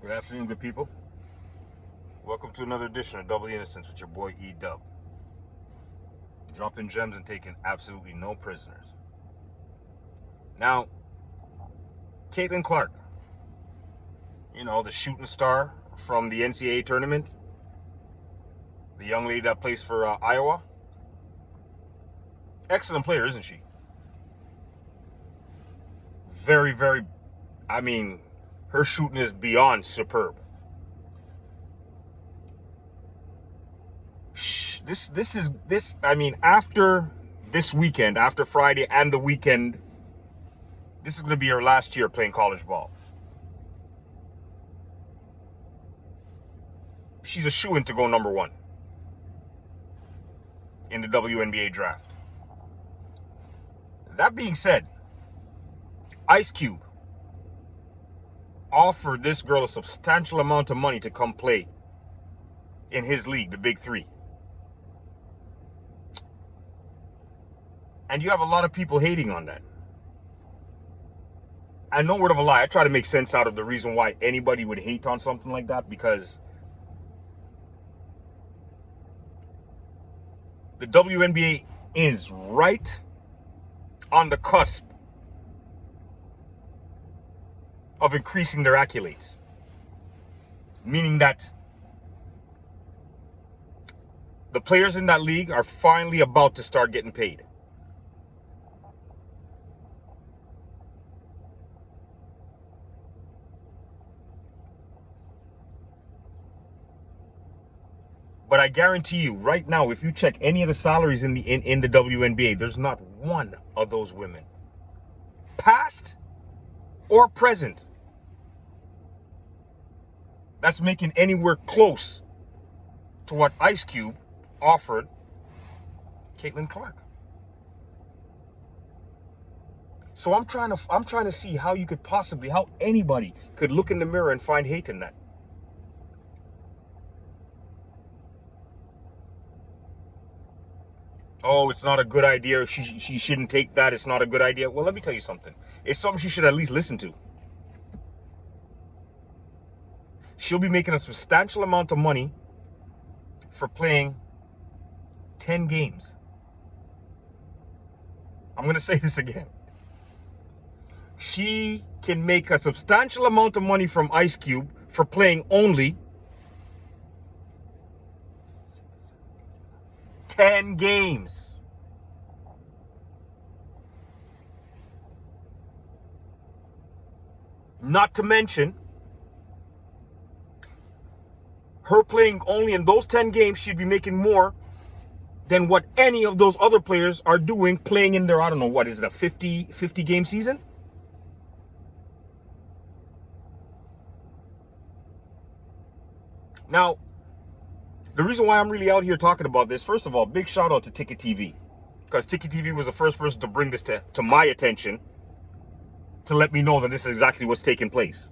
Good afternoon, good people. Welcome to another edition of Double Innocence with your boy E-Dub. Dropping gems and taking absolutely no prisoners. Now, Caitlin Clark, the shooting star from the NCAA tournament, the young lady that plays for Iowa. Excellent player, isn't she? Very, very, her shooting is beyond superb. After this weekend, after Friday and the weekend, this is going to be her last year playing college ball. She's a shoo-in to go number one in the WNBA draft. That being said, Ice Cube offered this girl a substantial amount of money to come play in his league, the Big Three. And you have a lot of people hating on that. And no word of a lie, I try to make sense out of the reason why anybody would hate on something like that, because the WNBA is right on the cusp of increasing their accolades. Meaning that the players in that league are finally about to start getting paid. But I guarantee you, right now, if you check any of the salaries in the WNBA, there's not one of those women, past or present, that's making anywhere close to what Ice Cube offered Caitlin Clark. So I'm trying to see how anybody could look in the mirror and find hate in that. Oh, it's not a good idea. She shouldn't take that. It's not a good idea. Well, let me tell you something. It's something she should at least listen to. She'll be making a substantial amount of money for playing 10 games. I'm going to say this again. She can make a substantial amount of money from Ice Cube for playing only 10 games. Not to mention, her playing only in those 10 games, she'd be making more than what any of those other players are doing playing in their, I don't know, what is it, a 50 game season? Now, the reason why I'm really out here talking about this, first of all, big shout out to Ticket TV, because Ticket TV was the first person to bring this to my attention to let me know that this is exactly what's taking place.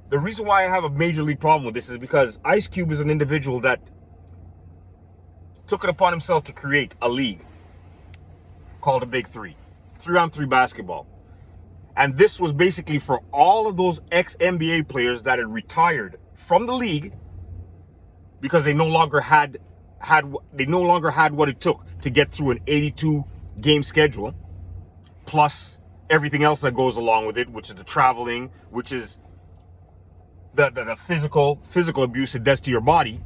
The reason why I have a major league problem with this is because Ice Cube is an individual that took it upon himself to create a league called the Big Three, 3-on-3 basketball. And this was basically for all of those ex-NBA players that had retired from the league because they no longer had what it took to get through an 82 game schedule, plus everything else that goes along with it, which is the traveling, which is the physical abuse it does to your body.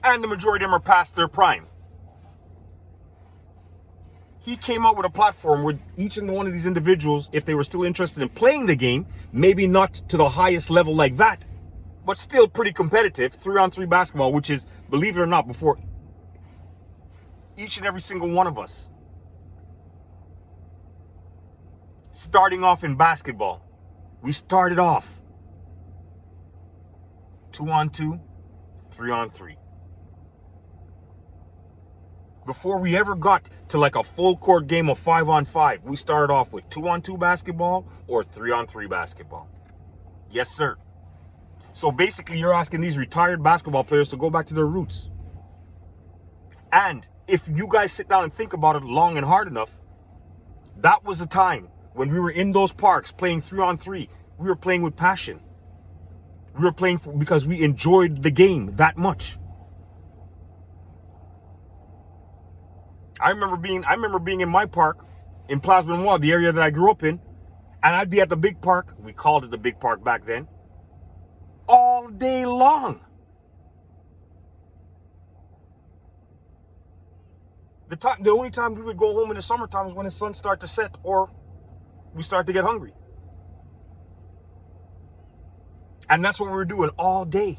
And the majority of them are past their prime. He came out with a platform where each and one of these individuals, if they were still interested in playing the game, maybe not to the highest level like that, but still pretty competitive, 3-on-3 basketball, which is, believe it or not, before each and every single one of us starting off in basketball, we started off 2-on-2, 3-on-3. Before we ever got to like a full court game of 5-on-5, we started off with 2-on-2 basketball or 3-on-3 basketball. Yes, sir. So basically, you're asking these retired basketball players to go back to their roots. And if you guys sit down and think about it long and hard enough, that was a time when we were in those parks playing 3-on-3, we were playing with passion. We were playing because we enjoyed the game that much. I remember being in my park in Place Benoit, the area that I grew up in, and I'd be at the big park. We called it the big park back then. All day long. The only time we would go home in the summertime is when the sun started to set or we start to get hungry. And that's what we were doing all day.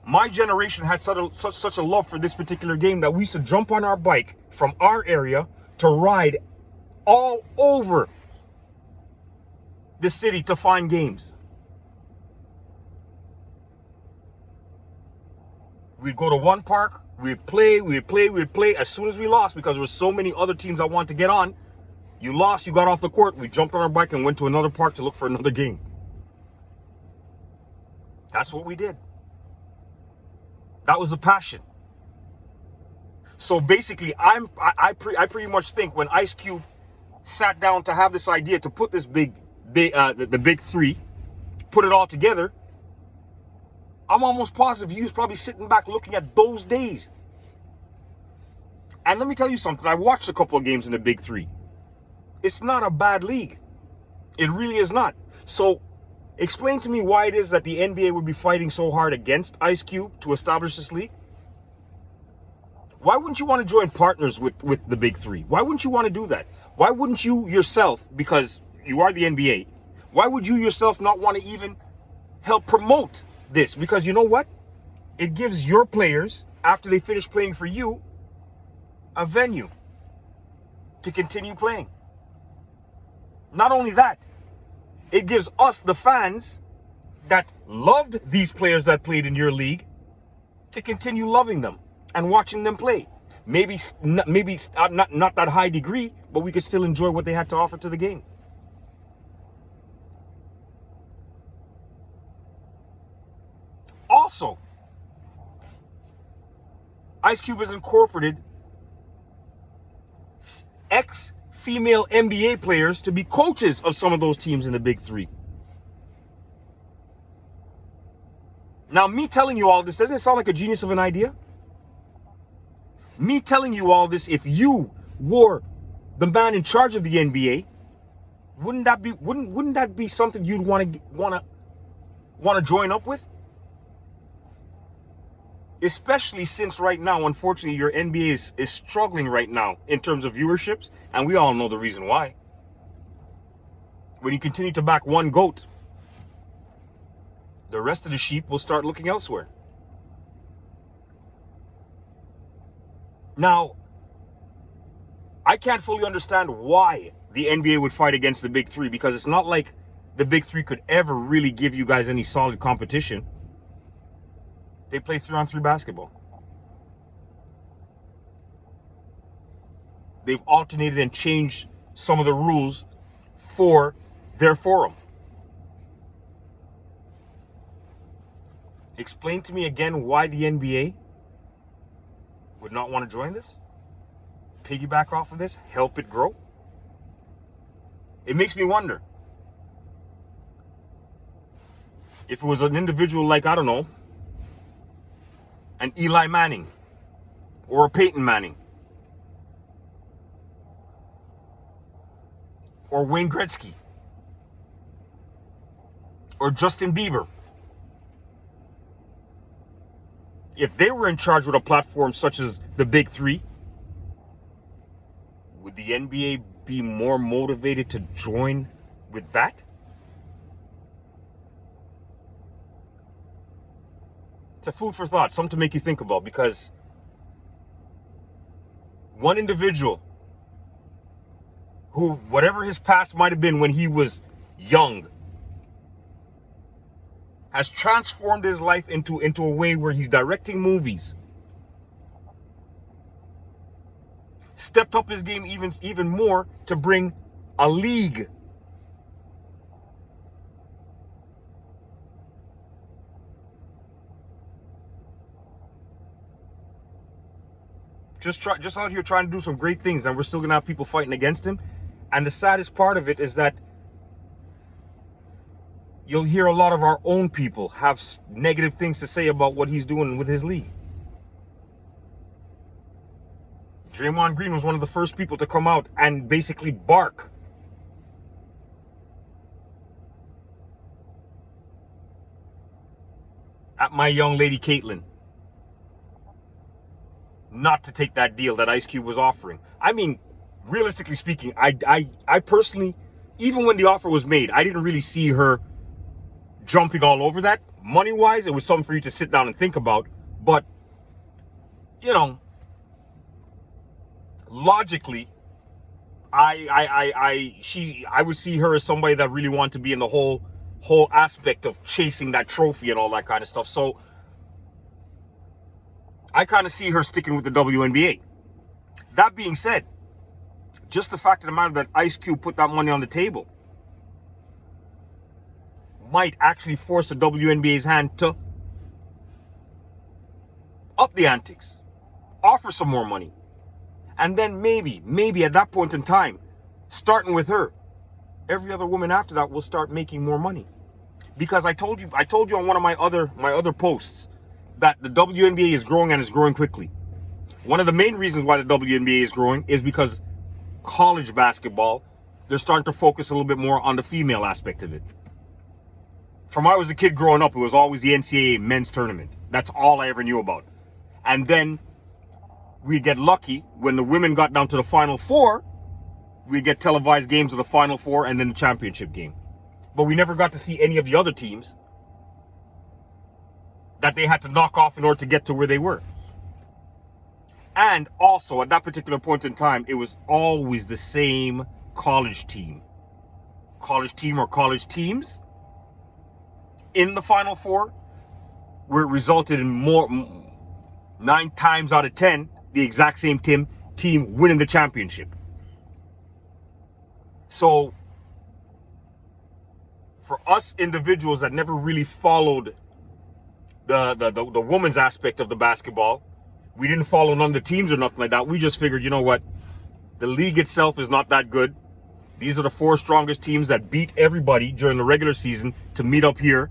My generation had such a love for this particular game that we used to jump on our bike from our area to ride all over the city to find games. We'd go to one park, we'd play. As soon as we lost, because there were so many other teams that wanted to get on, you lost, you got off the court, we jumped on our bike and went to another park to look for another game. That's what we did. That was the passion. So basically, I pretty much think when Ice Cube sat down to have this idea to put this the big three, put it all together, I'm almost positive he was probably sitting back looking at those days. And let me tell you something. I watched a couple of games in the big three. It's not a bad league. It really is not. So explain to me why it is that the NBA would be fighting so hard against Ice Cube to establish this league. Why wouldn't you want to join partners with the big three? Why wouldn't you want to do that? Why wouldn't you yourself, because you are the NBA, why would you yourself not want to even help promote this? Because you know what? It gives your players, after they finish playing for you, a venue to continue playing. Not only that, it gives us, the fans that loved these players that played in your league, to continue loving them and watching them play. Maybe not that high degree, but we could still enjoy what they had to offer to the game. Also, Ice Cube has incorporated ex-female NBA players to be coaches of some of those teams in the big three. Now, me telling you all this, doesn't it sound like a genius of an idea? Me telling you all this, if you were the man in charge of the NBA, wouldn't that be something you'd want to join up with? Especially since right now, unfortunately, your NBA is struggling right now in terms of viewerships, and we all know the reason why. When you continue to back one GOAT, the rest of the sheep will start looking elsewhere. Now, I can't fully understand why the NBA would fight against the big three, because it's not like the big three could ever really give you guys any solid competition. They play 3-on-3 basketball. They've alternated and changed some of the rules for their forum. Explain to me again why the NBA would not want to join this? Piggyback off of this? Help it grow? It makes me wonder. If it was an individual like, I don't know, an Eli Manning or a Peyton Manning or Wayne Gretzky or Justin Bieber, if they were in charge with a platform such as the big three, would the NBA be more motivated to join with that? It's a food for thought, something to make you think about, because one individual who, whatever his past might have been when he was young, has transformed his life into a way where he's directing movies, stepped up his game even more to bring a league. Just out here trying to do some great things, and we're still gonna have people fighting against him. And the saddest part of it is that you'll hear a lot of our own people have negative things to say about what he's doing with his league. Draymond Green was one of the first people to come out and basically bark at my young lady Caitlyn not to take that deal that Ice Cube was offering. I mean, realistically speaking, I personally, even when the offer was made, I didn't really see her jumping all over that. Money-wise, it was something for you to sit down and think about. But, you know, logically, I would see her as somebody that really wanted to be in the whole aspect of chasing that trophy and all that kind of stuff. So I kind of see her sticking with the WNBA. That being said, just the fact of the matter that Ice Cube put that money on the table might actually force the WNBA's hand to up the antics, offer some more money. And then maybe at that point in time, starting with her, every other woman after that will start making more money. Because I told you on one of my other posts that the WNBA is growing and is growing quickly. One of the main reasons why the WNBA is growing is because college basketball, they're starting to focus a little bit more on the female aspect of it. From when I was a kid growing up, it was always the NCAA men's tournament. That's all I ever knew about. And then we'd get lucky when the women got down to the Final Four, we'd get televised games of the Final Four and then the championship game. But we never got to see any of the other teams that they had to knock off in order to get to where they were. And also, at that particular point in time, it was always the same college team. College team or college teams in the Final Four, where it resulted in 9 times out of 10, the exact same team winning the championship. So, for us individuals that never really followed the women's aspect of the basketball, we didn't follow none of the teams or nothing like that. We just figured, you know what? The league itself is not that good. These are the 4 strongest teams that beat everybody during the regular season to meet up here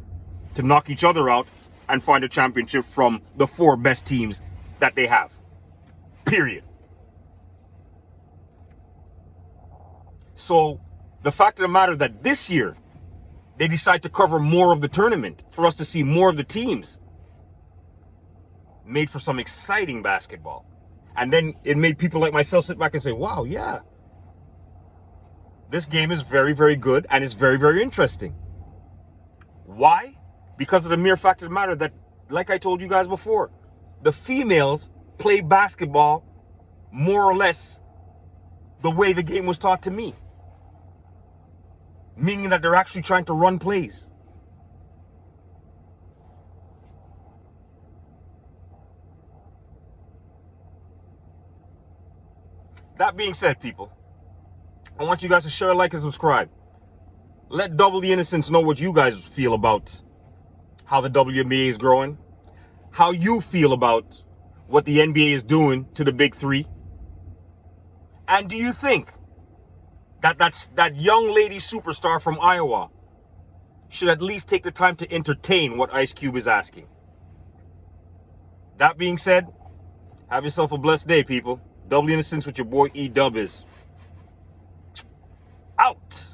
to knock each other out and find a championship from the 4 best teams that they have. Period. So the fact of the matter that this year they decide to cover more of the tournament for us to see more of the teams made for some exciting basketball. And then it made people like myself sit back and say, wow, yeah, this game is very, very good and it's very, very interesting. Why? Because of the mere fact of the matter that, like I told you guys before, the females play basketball more or less the way the game was taught to me. Meaning that they're actually trying to run plays. That being said, people, I want you guys to share, like, and subscribe. Let Double the Innocents know what you guys feel about how the WNBA is growing, how you feel about what the NBA is doing to the Big Three, and do you think that young lady superstar from Iowa should at least take the time to entertain what Ice Cube is asking? That being said, have yourself a blessed day, people. Double the Innocents with your boy E-Dub is out.